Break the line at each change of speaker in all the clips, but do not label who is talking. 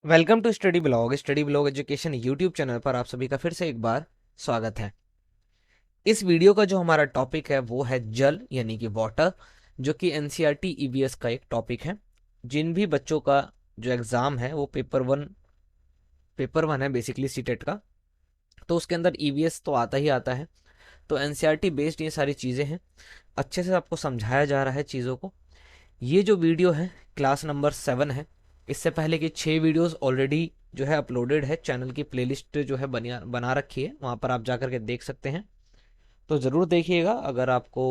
Welcome to study blog education YouTube channel पर आप सभी का फिर से एक बार स्वागत है। इस वीडियो का जो हमारा टॉपिक है वो है जल यानी कि वाटर, जो कि एनसीईआरटी ईवीएस का एक टॉपिक है। जिन भी बच्चों का जो एग्ज़ाम है वो पेपर वन है बेसिकली सीटेट का, तो उसके अंदर ईवीएस तो आता ही आता है। तो एनसीईआरटी बेस्ड ये सारी चीज़ें हैं, अच्छे से आपको समझाया जा रहा है चीज़ों को। ये जो वीडियो है क्लास नंबर 7 है। इससे पहले की 6 वीडियोस ऑलरेडी जो है अपलोडेड है, चैनल की प्लेलिस्ट जो है बना रखी है, वहाँ पर आप जाकर के देख सकते हैं। तो ज़रूर देखिएगा अगर आपको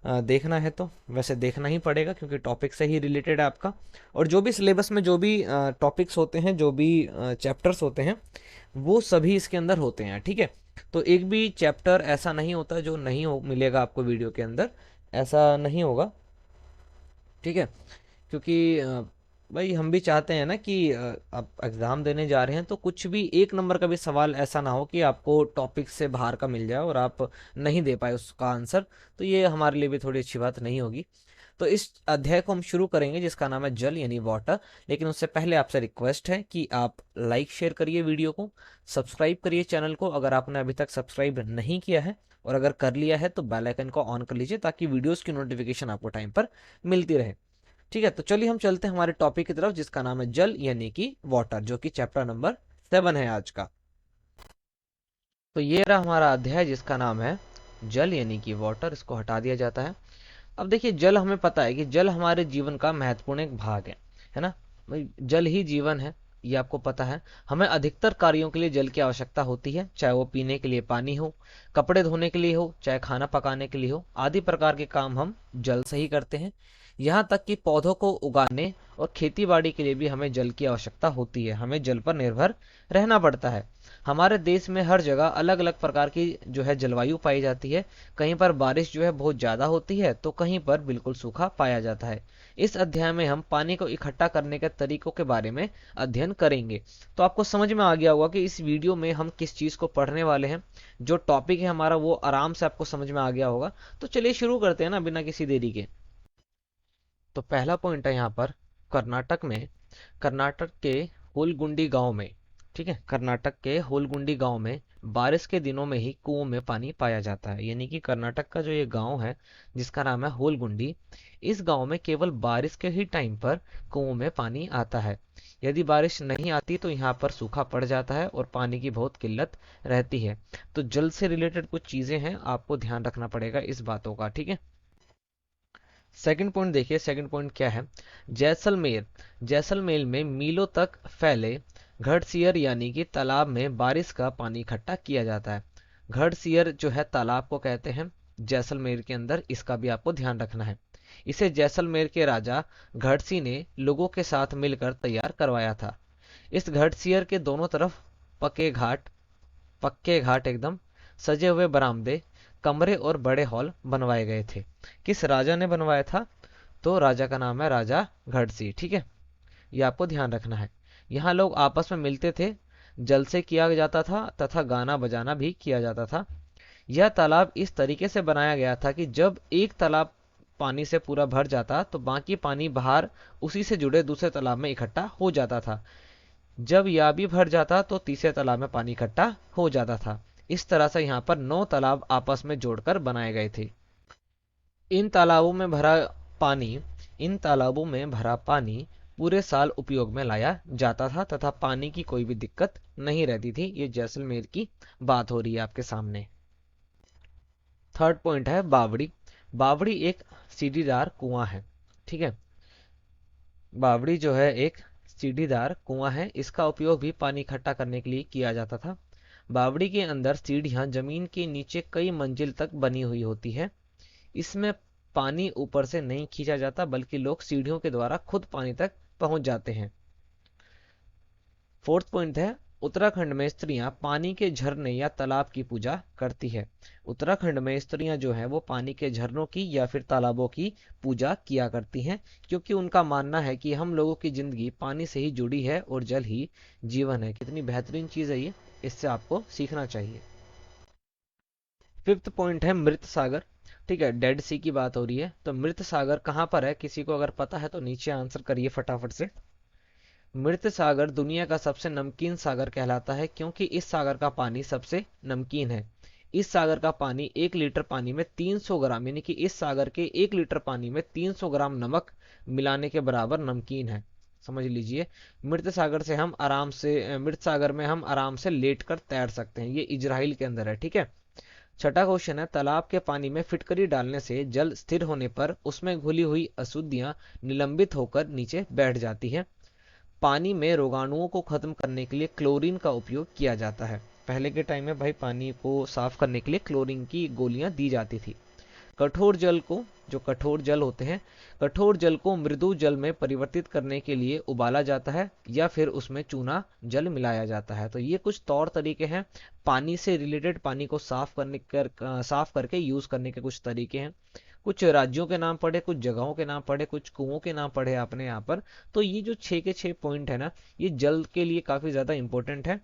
देखना है तो। वैसे देखना ही पड़ेगा क्योंकि टॉपिक से ही रिलेटेड है आपका। और जो भी सिलेबस में जो भी टॉपिक्स होते हैं, जो भी चैप्टर्स होते हैं, वो सभी इसके अंदर होते हैं, ठीक है। तो एक भी चैप्टर ऐसा नहीं होता जो नहीं हो मिलेगा आपको वीडियो के अंदर, ऐसा नहीं होगा, ठीक है। क्योंकि भाई हम भी चाहते हैं ना कि आप एग्ज़ाम देने जा रहे हैं तो कुछ भी एक नंबर का भी सवाल ऐसा ना हो कि आपको टॉपिक से बाहर का मिल जाए और आप नहीं दे पाए उसका आंसर। तो ये हमारे लिए भी थोड़ी अच्छी बात नहीं होगी। तो इस अध्याय को हम शुरू करेंगे जिसका नाम है जल यानी वाटर। लेकिन उससे पहले आपसे रिक्वेस्ट है कि आप लाइक शेयर करिए वीडियो को, सब्सक्राइब करिए चैनल को अगर आपने अभी तक सब्सक्राइब नहीं किया है, और अगर कर लिया है तो बेल आइकन को ऑन कर लीजिए ताकि वीडियोस की नोटिफिकेशन आपको टाइम पर मिलती रहे। ठीक है, तो चलिए हम चलते हैं हमारे टॉपिक की तरफ जिसका नाम है जल यानी कि वाटर, जो कि चैप्टर नंबर 7 है आज का। तो ये रहा हमारा अध्याय जिसका नाम है जल यानी कि वाटर। इसको हटा दिया जाता है। अब देखिए, जल हमें पता है कि जल हमारे जीवन का महत्वपूर्ण एक भाग है ना। भाई जल ही जीवन है, ये आपको पता है। हमें अधिकतर कार्यों के लिए जल की आवश्यकता होती है, चाहे वो पीने के लिए पानी हो, कपड़े धोने के लिए हो, चाहे खाना पकाने के लिए हो। आदि प्रकार के काम हम जल से ही करते हैं। यहाँ तक कि पौधों को उगाने और खेती बाड़ी के लिए भी हमें जल की आवश्यकता होती है, हमें जल पर निर्भर रहना पड़ता है। हमारे देश में हर जगह अलग अलग प्रकार की जो है जलवायु पाई जाती है। कहीं पर बारिश जो है बहुत ज़्यादा होती है तो कहीं पर बिल्कुल सूखा पाया जाता है। इस अध्याय में हम पानी को इकट्ठा करने के तरीकों के बारे में अध्ययन करेंगे। तो आपको समझ में आ गया होगा कि इस वीडियो में हम किस चीज़ को पढ़ने वाले हैं। जो टॉपिक है हमारा वो आराम से आपको समझ में आ गया होगा। तो चलिए शुरू करते हैं ना बिना किसी देरी के। तो पहला पॉइंट है यहाँ पर, कर्नाटक के हुलगुंडी गांव में, ठीक है, कर्नाटक के हुलगुंडी गांव में बारिश के दिनों में ही कुओं में पानी पाया जाता है। यानी कि कर्नाटक का जो ये गांव है जिसका नाम है हुलगुंडी, इस गांव में केवल बारिश के ही टाइम पर कुओं में पानी आता है। यदि बारिश नहीं आती तो यहाँ पर सूखा पड़ जाता है और पानी की बहुत किल्लत रहती है। तो जल से रिलेटेड कुछ चीज़ें हैं, आपको ध्यान रखना पड़ेगा इस बातों का, ठीक है। सेकंड पॉइंट देखिए, सेकंड पॉइंट क्या है। जैसलमेर, जैसलमेर में मीलों तक फैले घड़सियर यानी कि तालाब में बारिश का पानी इकट्ठा किया जाता है। घड़सियर जो है तालाब को कहते हैं जैसलमेर के अंदर, इसका भी आपको ध्यान रखना है। इसे जैसलमेर के राजा घड़सी ने लोगों के साथ मिलकर तैयार करवाया था। इस घड़सियर के दोनों तरफ पक्के घाट पक्के घाट एकदम सजे हुए बरामदे, कमरे और बड़े हॉल बनवाए गए थे। किस राजा ने बनवाया था? तो राजा का नाम है राजा घड़सी, ठीक है। ये आपको ध्यान रखना है। यहाँ लोग आपस में मिलते थे, जल से किया जाता था तथा गाना बजाना भी किया जाता था। यह तालाब इस तरीके से बनाया गया था कि जब एक तालाब पानी से पूरा भर जाता तो बाकी पानी बाहर उसी से जुड़े दूसरे तालाब में इकट्ठा हो जाता था। जब यह भी भर जाता तो तीसरे तालाब में पानी इकट्ठा हो जाता था। इस तरह से यहाँ पर 9 तालाब आपस में जोड़कर बनाए गए थे। इन तालाबों में भरा पानी इन तालाबों में भरा पानी पूरे साल उपयोग में लाया जाता था तथा पानी की कोई भी दिक्कत नहीं रहती थी। ये जैसलमेर की बात हो रही है आपके सामने। थर्ड पॉइंट है बावड़ी। बावड़ी एक सीढ़ीदार कुआं है, ठीक है। बावड़ी जो है एक सीढ़ीदार कुआं है। इसका उपयोग भी पानी इकट्ठा करने के लिए किया जाता था। बावड़ी के अंदर सीढ़ियां जमीन के नीचे कई मंजिल तक बनी हुई होती है। इसमें पानी ऊपर से नहीं खींचा जाता बल्कि लोग सीढ़ियों के द्वारा खुद पानी तक पहुंच जाते हैं। फोर्थ पॉइंट है, उत्तराखंड में स्त्रियां पानी के झरने या तालाब की पूजा करती है। उत्तराखंड में स्त्रियां जो है वो पानी के झरनों की या फिर तालाबों की पूजा किया करती हैं, क्योंकि उनका मानना है कि हम लोगों की जिंदगी पानी से ही जुड़ी है और जल ही जीवन है। कितनी बेहतरीन चीज है ये, इससे आपको सीखना चाहिए। फिफ्थ पॉइंट है मृत सागर, ठीक है, डेड सी की बात हो रही है। तो मृत सागर कहाँ पर है? किसी को अगर पता है तो नीचे आंसर करिए फटाफट से। मृत सागर दुनिया का सबसे नमकीन सागर कहलाता है क्योंकि इस सागर का पानी सबसे नमकीन है। इस सागर का पानी 1 लीटर पानी में 300 ग्राम यानी कि इस सागर के 1 लीटर पानी में 300 ग्राम नमक मिलाने के बराबर नमकीन है। समझ लीजिए, मृत सागर में हम आराम से लेट कर तैर सकते हैं। ये इजराइल के अंदर है, ठीक है। छठा क्वेश्चन है, तालाब के पानी में फिटकरी डालने से जल स्थिर होने पर उसमें घुली हुई अशुद्धियां निलंबित होकर नीचे बैठ जाती हैं। पानी में रोगाणुओं को खत्म करने के लिए क्लोरीन का उपयोग किया जाता है। पहले के टाइम में भाई पानी को साफ करने के लिए क्लोरीन की गोलियां दी जाती थी। कठोर जल को जो कठोर जल होते हैं कठोर जल को मृदु जल में परिवर्तित करने के लिए उबाला जाता है या फिर उसमें चूना जल मिलाया जाता है। तो ये कुछ तौर तरीके हैं पानी से रिलेटेड, पानी को साफ करके यूज करने के कुछ तरीके हैं। कुछ राज्यों के नाम पढ़े, कुछ जगहों के नाम पढ़े, कुछ कुओं के नाम पढ़े आपने यहाँ पर। तो ये जो 6 के 6 पॉइंट है ना, ये जल के लिए काफी ज्यादा इंपॉर्टेंट है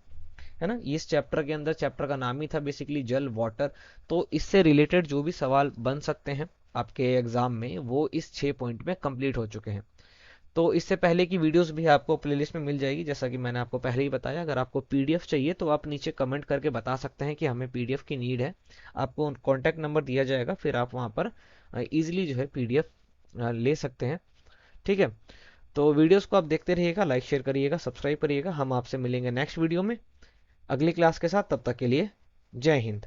ना। इस चैप्टर के अंदर, चैप्टर का नाम ही था बेसिकली जल, वाटर। तो इससे रिलेटेड जो भी सवाल बन सकते हैं आपके एग्जाम में, वो इस 6 पॉइंट में कंप्लीट हो चुके हैं। तो इससे पहले की वीडियोस भी आपको प्लेलिस्ट में मिल जाएगी, जैसा कि मैंने आपको पहले ही बताया। अगर आपको पीडीएफ चाहिए तो आप नीचे कमेंट करके बता सकते हैं कि हमें पीडीएफ की नीड है। आपको कॉन्टैक्ट नंबर दिया जाएगा, फिर आप वहाँ पर इजीली जो है पीडीएफ ले सकते हैं, ठीक है। तो वीडियोस को आप देखते रहिएगा, लाइक शेयर करिएगा, सब्सक्राइब करिएगा। हम आपसे मिलेंगे नेक्स्ट वीडियो में अगली क्लास के साथ। तब तक के लिए जय हिंद।